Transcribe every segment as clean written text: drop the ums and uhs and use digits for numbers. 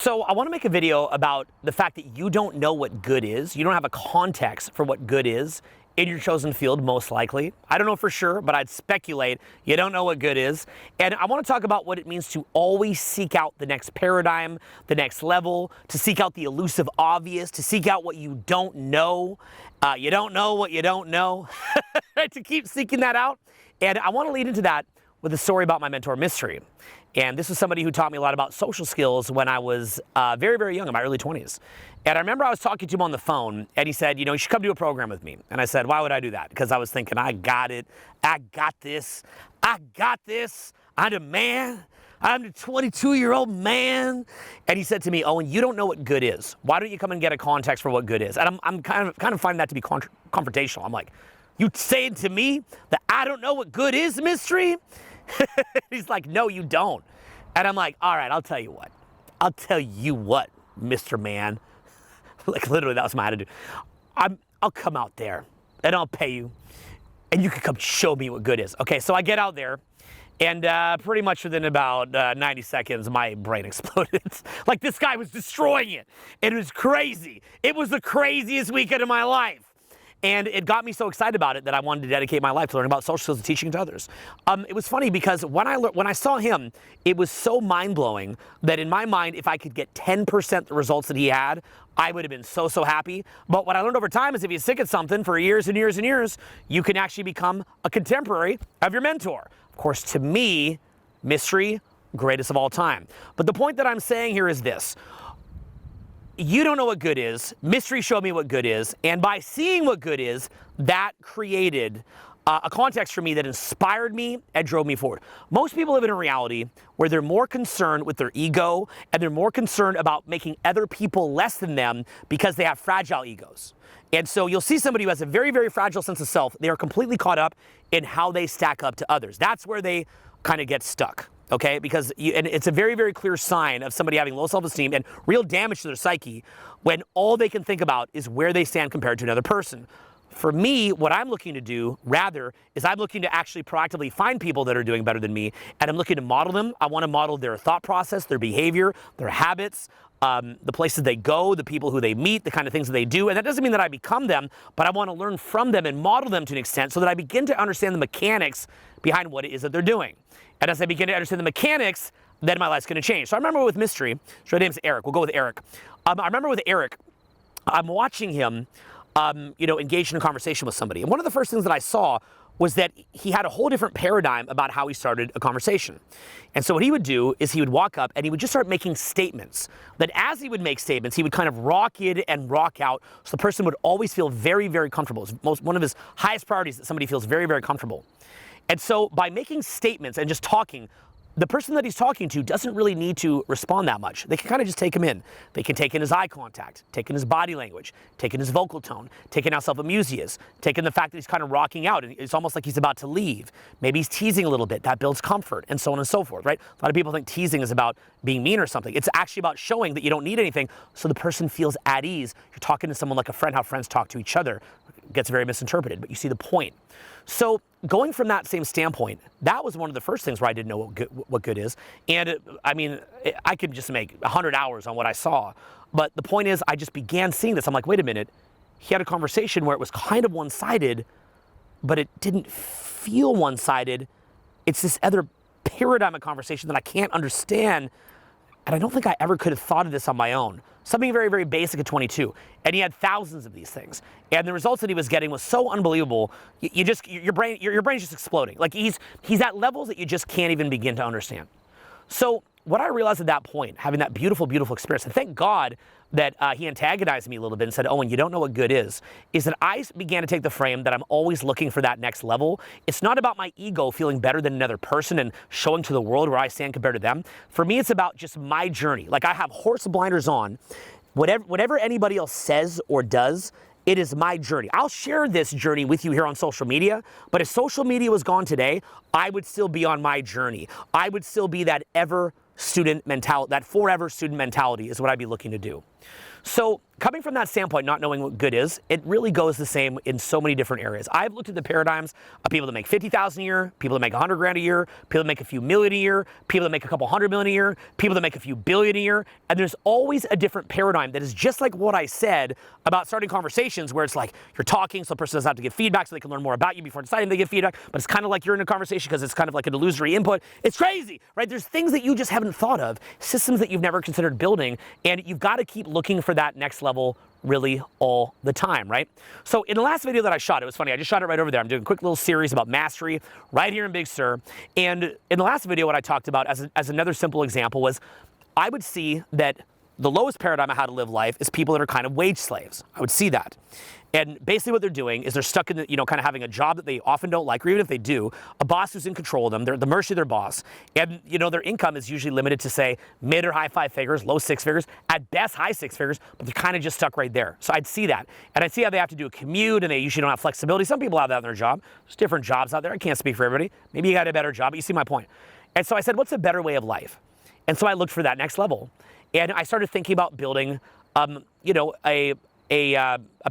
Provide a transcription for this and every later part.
So I want to make a video about the fact that you don't know what good is. You don't have a context for what good is in your chosen field, most likely. I don't know for sure, but I'd speculate you don't know what good is. And I want to talk about what it means to always seek out the next paradigm, the next level, to seek out the elusive obvious, to seek out what you don't know. You don't know what you don't know, to keep seeking that out. And I want to lead into that with a story about my mentor, Mystery. And this was somebody who taught me a lot about social skills when I was very, very young, in my early 20s. And I remember I was talking to him on the phone, and he said, you should come do a program with me. And I said, why would I do that? Because I was thinking, I got it. I got this. I got this. I'm a man. I'm a 22-year-old man. And he said to me, Owen, you don't know what good is. Why don't you come and get a context for what good is? And I'm kind of finding that to be confrontational. I'm like, you saying to me that I don't know what good is, Mystery? He's like, no, you don't. And I'm like, all right, I'll tell you what. I'll tell you what, Mr. Man. Like, literally, that was my attitude. I'll come out there, and I'll pay you, and you can come show me what good is. Okay, so I get out there, and pretty much within about 90 seconds, my brain exploded. Like, this guy was destroying it. It was crazy. It was the craziest weekend of my life. And it got me so excited about it that I wanted to dedicate my life to learning about social skills and teaching it to others. It was funny because when I saw him, it was so mind-blowing that in my mind, if I could get 10% the results that he had, I would have been so happy. But what I learned over time is if you stick at something for years and years and years, you can actually become a contemporary of your mentor. Of course, to me, Mystery, greatest of all time. But the point that I'm saying here is this. You don't know what good is. Mystery showed me what good is. And by seeing what good is, that created a context for me that inspired me and drove me forward. Most people live in a reality where they're more concerned with their ego and they're more concerned about making other people less than them because they have fragile egos. And so you'll see somebody who has a very, very fragile sense of self. They are completely caught up in how they stack up to others. That's where they kind of get stuck. Okay, because and it's a very, very clear sign of somebody having low self-esteem and real damage to their psyche when all they can think about is where they stand compared to another person. For me, what I'm looking to do, rather, is I'm looking to actually proactively find people that are doing better than me, and I'm looking to model them. I want to model their thought process, their behavior, their habits, the places they go, the people who they meet, the kind of things that they do. And that doesn't mean that I become them, but I want to learn from them and model them to an extent so that I begin to understand the mechanics behind what it is that they're doing. And as I begin to understand the mechanics, then my life's going to change. So I remember with Mystery, so his name's Eric. We'll go with Eric. I remember with Eric, I'm watching him, engage in a conversation with somebody. And one of the first things that I saw was that he had a whole different paradigm about how he started a conversation. And so what he would do is he would walk up and he would just start making statements. That as he would make statements, he would kind of rock in and rock out, so the person would always feel very, very comfortable. It's one of his highest priorities that somebody feels very, very comfortable. And so by making statements and just talking, the person that he's talking to doesn't really need to respond that much. They can kind of just take him in. They can take in his eye contact, take in his body language, take in his vocal tone, take in how self-amused he is, take in the fact that he's kind of rocking out and it's almost like he's about to leave. Maybe he's teasing a little bit. That builds comfort and so on and so forth, right? A lot of people think teasing is about being mean or something. It's actually about showing that you don't need anything so the person feels at ease. You're talking to someone like a friend, how friends talk to each other. It gets very misinterpreted, but you see the point. So going from that same standpoint, that was one of the first things where I didn't know what good is. And I could just make 100 hours on what I saw. But the point is, I just began seeing this. I'm like, wait a minute. He had a conversation where it was kind of one-sided, but it didn't feel one-sided. It's this other paradigm of conversation that I can't understand. And I don't think I ever could have thought of this on my own. Something very, very basic at 22. And he had thousands of these things. And the results that he was getting was so unbelievable. Your brain's just exploding. Like he's at levels that you just can't even begin to understand. So what I realized at that point, having that beautiful, beautiful experience, and thank God that he antagonized me a little bit and said, Owen, you don't know what good is that I began to take the frame that I'm always looking for that next level. It's not about my ego feeling better than another person and showing to the world where I stand compared to them. For me, it's about just my journey. Like I have horse blinders on. Whatever anybody else says or does, it is my journey. I'll share this journey with you here on social media, but if social media was gone today, I would still be on my journey. I would still be that forever student mentality is what I'd be looking to do. So coming from that standpoint, not knowing what good is, it really goes the same in so many different areas. I've looked at the paradigms of people that make 50,000 a year, people that make 100 grand a year, people that make a few million a year, people that make a couple hundred million a year, people that make a few billion a year, and there's always a different paradigm that is just like what I said about starting conversations where it's like you're talking, so the person doesn't have to give feedback so they can learn more about you before deciding they give feedback, but it's kind of like you're in a conversation because it's kind of like an illusory input. It's crazy, right? There's things that you just haven't thought of, systems that you've never considered building, and you've got to keep looking for that next level really all the time, right? So in the last video that I shot, it was funny, I just shot it right over there. I'm doing a quick little series about mastery right here in Big Sur. And in the last video, what I talked about as another simple example was I would see that the lowest paradigm of how to live life is people that are kind of wage slaves. I would see that. And basically what they're doing is they're stuck in the, kind of having a job that they often don't like, or even if they do, a boss who's in control of them, they're at the mercy of their boss. And, their income is usually limited to, say, mid or high 5 figures, low 6 figures, at best high 6 figures, but they're kind of just stuck right there. So I'd see that. And I'd see how they have to do a commute, and they usually don't have flexibility. Some people have that in their job. There's different jobs out there. I can't speak for everybody. Maybe you got a better job, but you see my point. And so I said, what's a better way of life? And so I looked for that next level. And I started thinking about building, a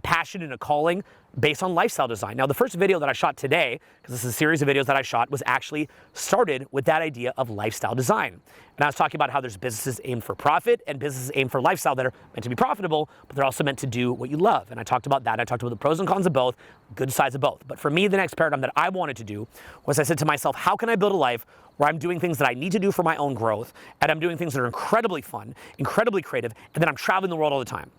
passion and a calling based on lifestyle design. Now, the first video that I shot today, because this is a series of videos that I shot, was actually started with that idea of lifestyle design. And I was talking about how there's businesses aimed for profit and businesses aimed for lifestyle that are meant to be profitable, but they're also meant to do what you love. And I talked about that. I talked about the pros and cons of both, good sides of both. But for me, the next paradigm that I wanted to do was I said to myself, how can I build a life where I'm doing things that I need to do for my own growth, and I'm doing things that are incredibly fun, incredibly creative, and then I'm traveling the world all the time.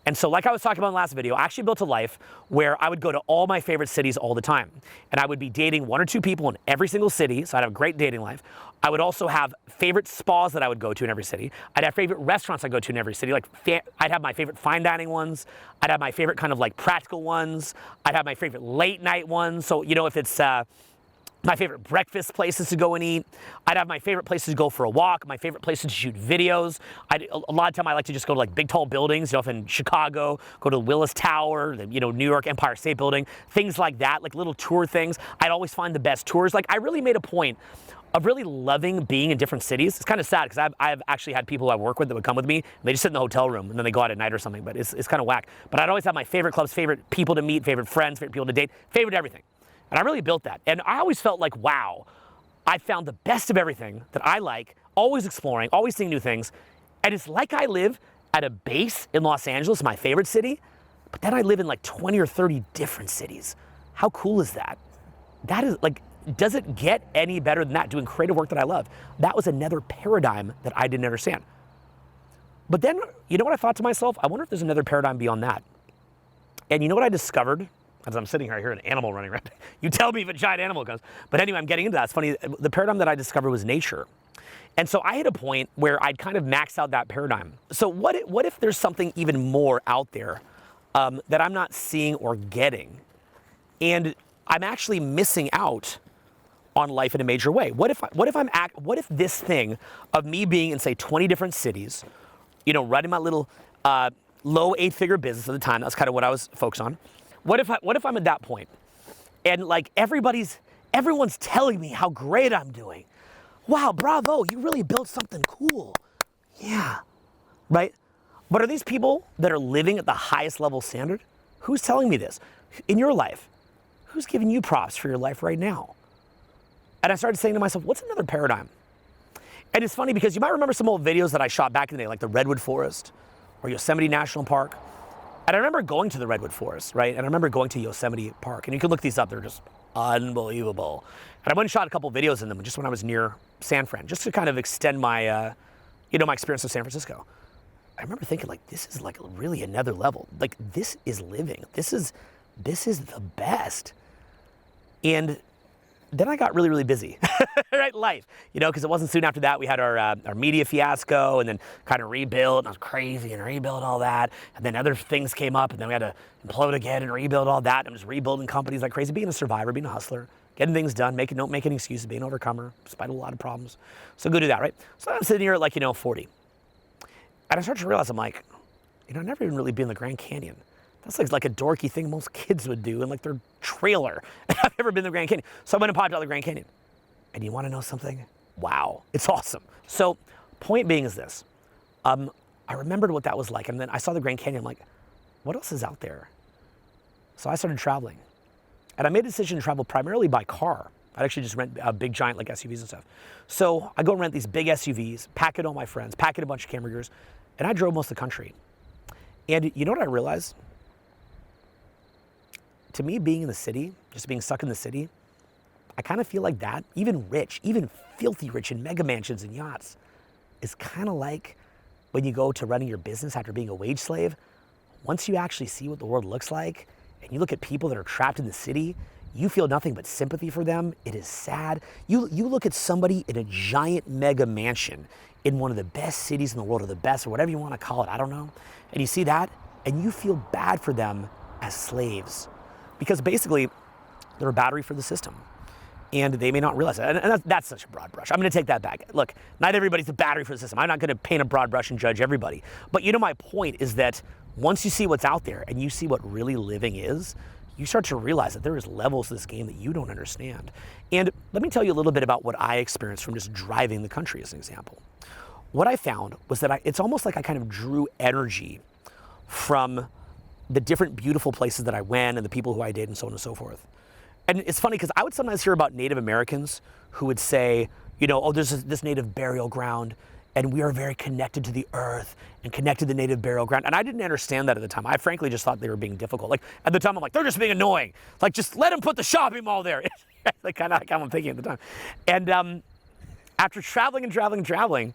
And so like I was talking about in the last video, I actually built a life where I would go to all my favorite cities all the time. And I would be dating 1 or 2 people in every single city, so I'd have a great dating life. I would also have favorite spas that I would go to in every city. I'd have favorite restaurants I go to in every city. I'd have my favorite fine dining ones. I'd have my favorite kind of like practical ones. I'd have my favorite late night ones. So, if it's my favorite breakfast places to go and eat. I'd have my favorite places to go for a walk, my favorite places to shoot videos. A lot of time I like to just go to like big tall buildings, if in Chicago, go to the Willis Tower, the New York Empire State Building, things like that, like little tour things. I'd always find the best tours. Like I really made a point of really loving being in different cities. It's kind of sad because I've actually had people I work with that would come with me, and they just sit in the hotel room and then they go out at night or something, but it's kind of whack. But I'd always have my favorite clubs, favorite people to meet, favorite friends, favorite people to date, favorite everything. And I really built that. And I always felt like, wow, I found the best of everything that I like, always exploring, always seeing new things. And it's like I live at a base in Los Angeles, my favorite city, but then I live in like 20 or 30 different cities. How cool is that? That is like, does it get any better than that, doing creative work that I love? That was another paradigm that I didn't understand. But then, you know what I thought to myself? I wonder if there's another paradigm beyond that. And you know what I discovered? As I'm sitting right here, an animal running around. You tell me if a giant animal comes. But anyway, I'm getting into that. It's funny, the paradigm that I discovered was nature. And so I hit a point where I'd kind of maxed out that paradigm. So what if there's something even more out there that I'm not seeing or getting? And I'm actually missing out on life in a major way. What if this thing of me being in, say, 20 different cities, running my little low 8-figure business at the time, that's kind of what I was focused on. What if I'm at that point and like everyone's telling me how great I'm doing? Wow, bravo, you really built something cool. Yeah, right? But are these people that are living at the highest level standard? Who's telling me this? In your life, who's giving you props for your life right now? And I started saying to myself, what's another paradigm? And it's funny because you might remember some old videos that I shot back in the day, like the Redwood Forest or Yosemite National Park. And I remember going to the Redwood Forest, right? And I remember going to Yosemite Park. And you can look these up. They're just unbelievable. And I went and shot a couple videos in them just when I was near San Fran, just to kind of extend my, my experience of San Francisco. I remember thinking, like, this is like really another level. Like, this is living. This is the best. And then I got really, really busy, right? Life, because it wasn't soon after that we had our media fiasco and then kind of rebuild, and I was crazy and rebuild all that. And then other things came up and then we had to implode again and rebuild all that. And I'm just rebuilding companies like crazy, being a survivor, being a hustler, getting things done, don't make any excuses, being an overcomer, despite a lot of problems. So go do that, right? So I'm sitting here at 40. And I start to realize, I'm like, I've never even really been in the Grand Canyon. That's like a dorky thing most kids would do in like their trailer. I've never been to the Grand Canyon. So I went and popped out the Grand Canyon. And you want to know something? Wow, it's awesome. So point being is this. I remembered what that was like. And then I saw the Grand Canyon. I'm like, what else is out there? So I started traveling. And I made a decision to travel primarily by car. I'd actually just rent a big giant like SUVs and stuff. So I go rent these big SUVs, pack it all my friends, pack it a bunch of camera gears, and I drove most of the country. And you know what I realized? To me, being in the city, just being stuck in the city, I kind of feel like that, even rich, even filthy rich in mega mansions and yachts, is kind of like when you go to running your business after being a wage slave. Once you actually see what the world looks like, and you look at people that are trapped in the city, you feel nothing but sympathy for them. It is sad. You look at somebody in a giant mega mansion in one of the best cities in the world, or the best, or whatever you want to call it, I don't know, and you see that, and you feel bad for them as slaves. Because basically, they're a battery for the system. And they may not realize it. And that's such a broad brush. I'm going to take that back. Look, not everybody's a battery for the system. I'm not going to paint a broad brush and judge everybody. But you know, my point is that once you see what's out there and you see what really living is, you start to realize that there is levels to this game that you don't understand. And let me tell you a little bit about what I experienced from just driving the country as an example. What I found was that it's almost like I kind of drew energy from the different beautiful places that I went and the people who I did and so on and so forth. And it's funny because I would sometimes hear about Native Americans who would say, you know, oh, there's this native burial ground and we are very connected to the earth and connected to the native burial ground. And I didn't understand that at the time. I frankly just thought they were being difficult. Like at the time, I'm like, they're just being annoying. Like just let them put the shopping mall there. Like kind of like I'm thinking at the time. And after traveling and traveling and traveling,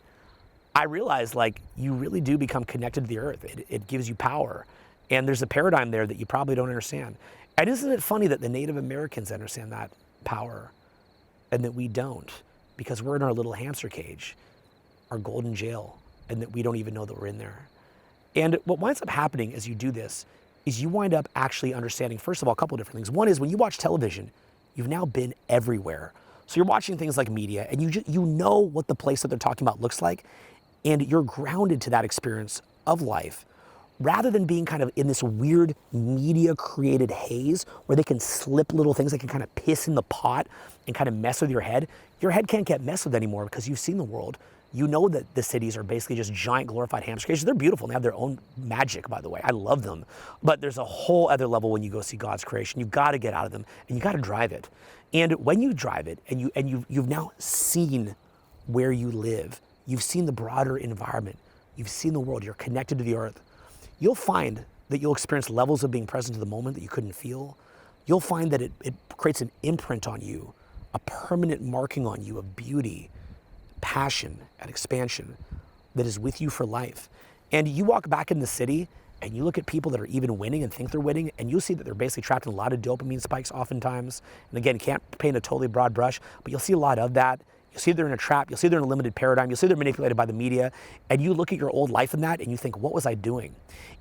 I realized like you really do become connected to the earth. It gives you power. And there's a paradigm there that you probably don't understand. And isn't it funny that the Native Americans understand that power and that we don't, because we're in our little hamster cage, our golden jail, and that we don't even know that we're in there. And what winds up happening as you do this is you wind up actually understanding, first of all, a couple of different things. One is when you watch television, you've now been everywhere. So you're watching things like media and you know what the place that they're talking about looks like, and you're grounded to that experience of life. Rather than being kind of in this weird media-created haze where they can slip little things, they can kind of piss in the pot and kind of mess with your head can't get messed with anymore because you've seen the world. You know that the cities are basically just giant glorified hamster cages. They're beautiful and they have their own magic, by the way. I love them. But there's a whole other level when you go see God's creation. You've got to get out of them and you got to drive it. And when you drive it and you've now seen where you live, you've seen the broader environment, you've seen the world, you're connected to the earth, you'll find that you'll experience levels of being present to the moment that you couldn't feel. You'll find that it creates an imprint on you, a permanent marking on you of beauty, passion, and expansion that is with you for life. And you walk back in the city and you look at people that are even winning and think they're winning, and you'll see that they're basically trapped in a lot of dopamine spikes oftentimes. And again, can't paint a totally broad brush, but you'll see a lot of that. You'll see they're in a trap. You'll see they're in a limited paradigm. You'll see they're manipulated by the media. And you look at your old life in that and you think, what was I doing?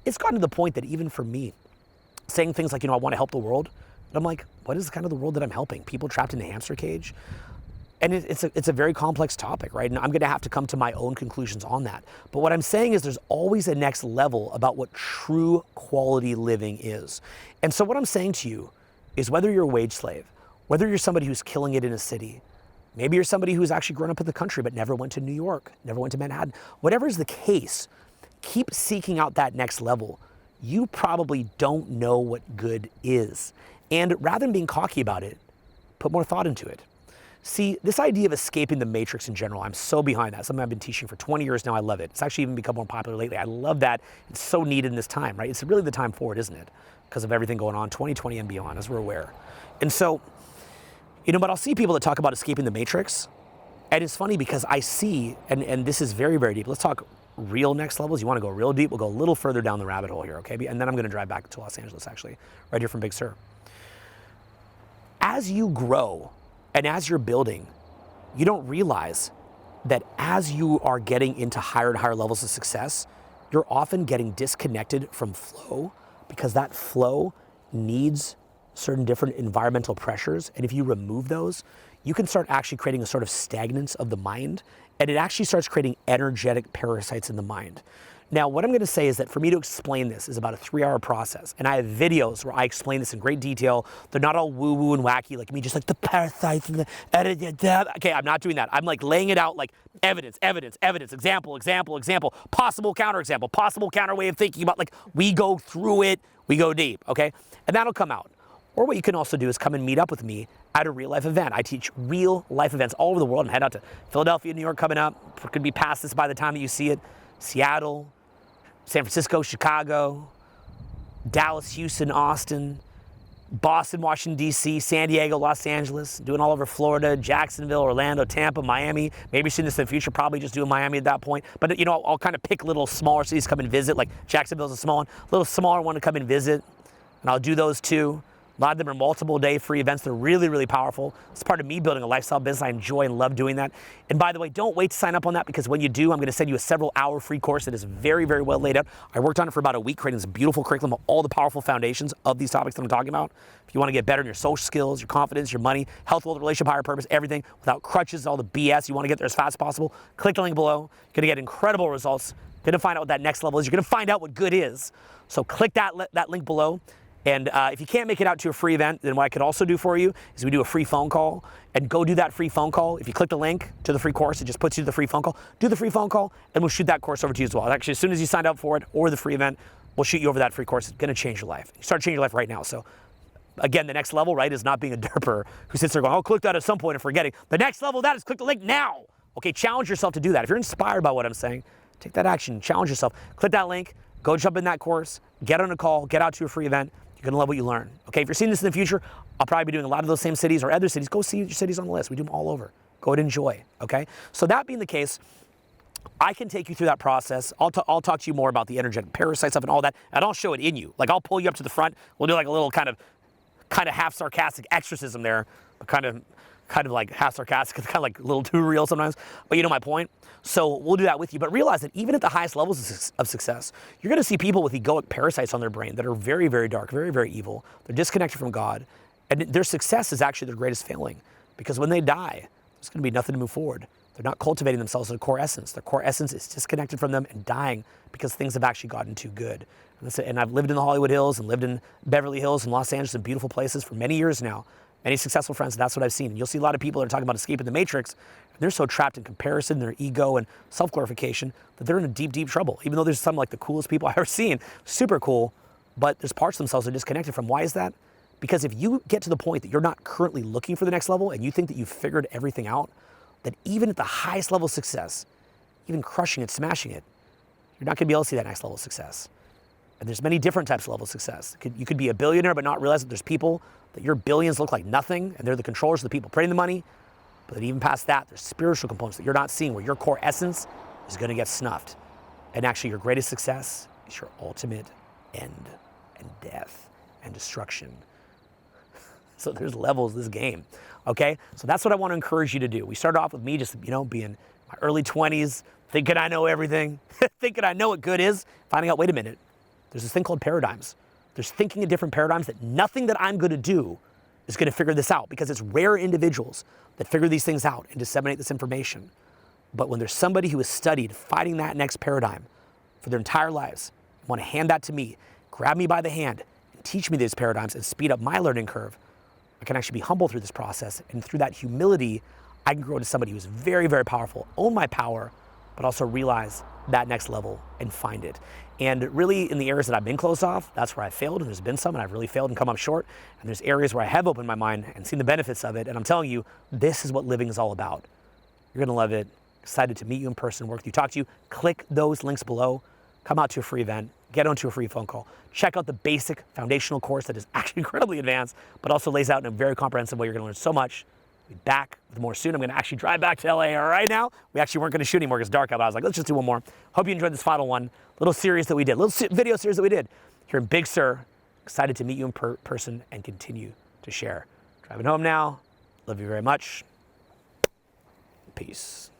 It's gotten to the point that even for me, saying things like, you know, I want to help the world. And I'm like, what is kind of the world that I'm helping? People trapped in a hamster cage? And it's a very complex topic, right? And I'm going to have to come to my own conclusions on that. But what I'm saying is there's always a next level about what true quality living is. And so what I'm saying to you is whether you're a wage slave, whether you're somebody who's killing it in a city, maybe you're somebody who's actually grown up in the country but never went to New York, never went to Manhattan. Whatever is the case, keep seeking out that next level. You probably don't know what good is. And rather than being cocky about it, put more thought into it. See, this idea of escaping the matrix in general, I'm so behind that. Something I've been teaching for 20 years now. I love it. It's actually even become more popular lately. I love that. It's so needed in this time, right? It's really the time for it, isn't it? Because of everything going on, 2020 and beyond, as we're aware. And so, you know, but I'll see people that talk about escaping the matrix. And it's funny because I see, and this is very, very deep. Let's talk real next levels. You want to go real deep? We'll go a little further down the rabbit hole here, okay? And then I'm going to drive back to Los Angeles, actually, right here from Big Sur. As you grow and as you're building, you don't realize that as you are getting into higher and higher levels of success, you're often getting disconnected from flow because that flow needs certain different environmental pressures. And if you remove those, you can start actually creating a sort of stagnance of the mind, and it actually starts creating energetic parasites in the mind. Now, what I'm going to say is that for me to explain this is about a 3-hour process. And I have videos where I explain this in great detail. They're not all woo-woo and wacky like me, just like the parasites and the... Okay, I'm not doing that. I'm like laying it out like evidence, example, possible counterexample, possible counter way of thinking about, like, we go through it, we go deep, okay? And that'll come out. Or what you can also do is come and meet up with me at a real life event. I teach real life events all over the world and head out to Philadelphia, New York coming up. It could be past this by the time that you see it. Seattle, San Francisco, Chicago, Dallas, Houston, Austin, Boston, Washington, D.C., San Diego, Los Angeles, doing all over Florida, Jacksonville, Orlando, Tampa, Miami. Maybe seeing this in the future, probably just doing Miami at that point. But, you know, I'll kind of pick little smaller cities to come and visit, like Jacksonville's a small one, a little smaller one to come and visit, and I'll do those too. A lot of them are multiple day free events. They're really, really powerful. It's part of me building a lifestyle business. I enjoy and love doing that. And by the way, don't wait to sign up on that, because when you do, I'm going to send you a several-hour free course that is very, very well laid out. I worked on it for about a week, creating this beautiful curriculum of all the powerful foundations of these topics that I'm talking about. If you want to get better in your social skills, your confidence, your money, health, wealth, relationship, higher purpose, everything, without crutches, all the BS, you want to get there as fast as possible, click the link below. You're going to get incredible results. You're going to find out what that next level is. You're going to find out what good is. So click that link below. And if you can't make it out to a free event, then what I could also do for you is we do a free phone call, and go do that free phone call. If you click the link to the free course, it just puts you to the free phone call. Do the free phone call, and we'll shoot that course over to you as well. Actually, as soon as you signed up for it or the free event, we'll shoot you over that free course. It's going to change your life. You start changing your life right now. So again, the next level, right, is not being a derper who sits there going, oh, click that at some point and forgetting. The next level of that is click the link now. Okay, challenge yourself to do that. If you're inspired by what I'm saying, take that action, challenge yourself. Click that link, go jump in that course, get on a call, get out to a free event. You're going to love what you learn. Okay, if you're seeing this in the future, I'll probably be doing a lot of those same cities or other cities. Go see your cities on the list. We do them all over. Go and enjoy, okay? So that being the case, I can take you through that process. I'll talk to you more about the energetic parasite stuff and all that, and I'll show it in you. Like, I'll pull you up to the front. We'll do like a little kind of half sarcastic exorcism there, but kind of like half sarcastic. It's kind of like a little too real sometimes, but you know my point. So we'll do that with you, but realize that even at the highest levels of success, you're going to see people with egoic parasites on their brain that are very, very dark, very, very evil. They're disconnected from God, and their success is actually their greatest failing, because when they die, there's going to be nothing to move forward. They're not cultivating themselves as a core essence. Their core essence is disconnected from them and dying because things have actually gotten too good. And I've lived in the Hollywood Hills and lived in Beverly Hills and Los Angeles and beautiful places for many years now. Many successful friends, that's what I've seen. And you'll see a lot of people that are talking about escaping the matrix. They're so trapped in comparison, their ego and self-glorification, that they're in a deep, deep trouble. Even though there's some like the coolest people I've ever seen, super cool, but there's parts of themselves that are disconnected from. Why is that? Because if you get to the point that you're not currently looking for the next level and you think that you've figured everything out, that even at the highest level of success, even crushing it, smashing it, you're not going to be able to see that next level of success. And there's many different types of levels of success. You could be a billionaire but not realize that there's people that your billions look like nothing, and they're the controllers of the people printing the money. But then even past that, there's spiritual components that you're not seeing, where your core essence is going to get snuffed. And actually, your greatest success is your ultimate end and death and destruction. So there's levels to this game, okay? So that's what I want to encourage you to do. We started off with me just, being in my early 20s, thinking I know everything, thinking I know what good is, finding out, wait a minute, there's this thing called paradigms. There's thinking in different paradigms that nothing that I'm going to do is going to figure this out, because it's rare individuals that figure these things out and disseminate this information. But when there's somebody who has studied fighting that next paradigm for their entire lives, want to hand that to me, grab me by the hand, and teach me these paradigms and speed up my learning curve, I can actually be humble through this process. And through that humility, I can grow into somebody who's very, very powerful, own my power, but also realize that next level and find it. And really, in the areas that I've been closed off, that's where I failed, and there's been some, and I've really failed and come up short. And there's areas where I have opened my mind and seen the benefits of it, and I'm telling you, this is what living is all about. You're gonna love it. Excited to meet you in person, work with you, talk to you. Click those links below, come out to a free event, get onto a free phone call. Check out the basic foundational course that is actually incredibly advanced, but also lays out in a very comprehensive way. You're gonna learn so much. Be back with more soon. I'm going to actually drive back to LA right now. We actually weren't going to shoot anymore because it's dark out. I was like, let's just do one more. Hope you enjoyed this final one. Little series that we did, little video series that we did here in Big Sur. Excited to meet you in person and continue to share. Driving home now. Love you very much. Peace.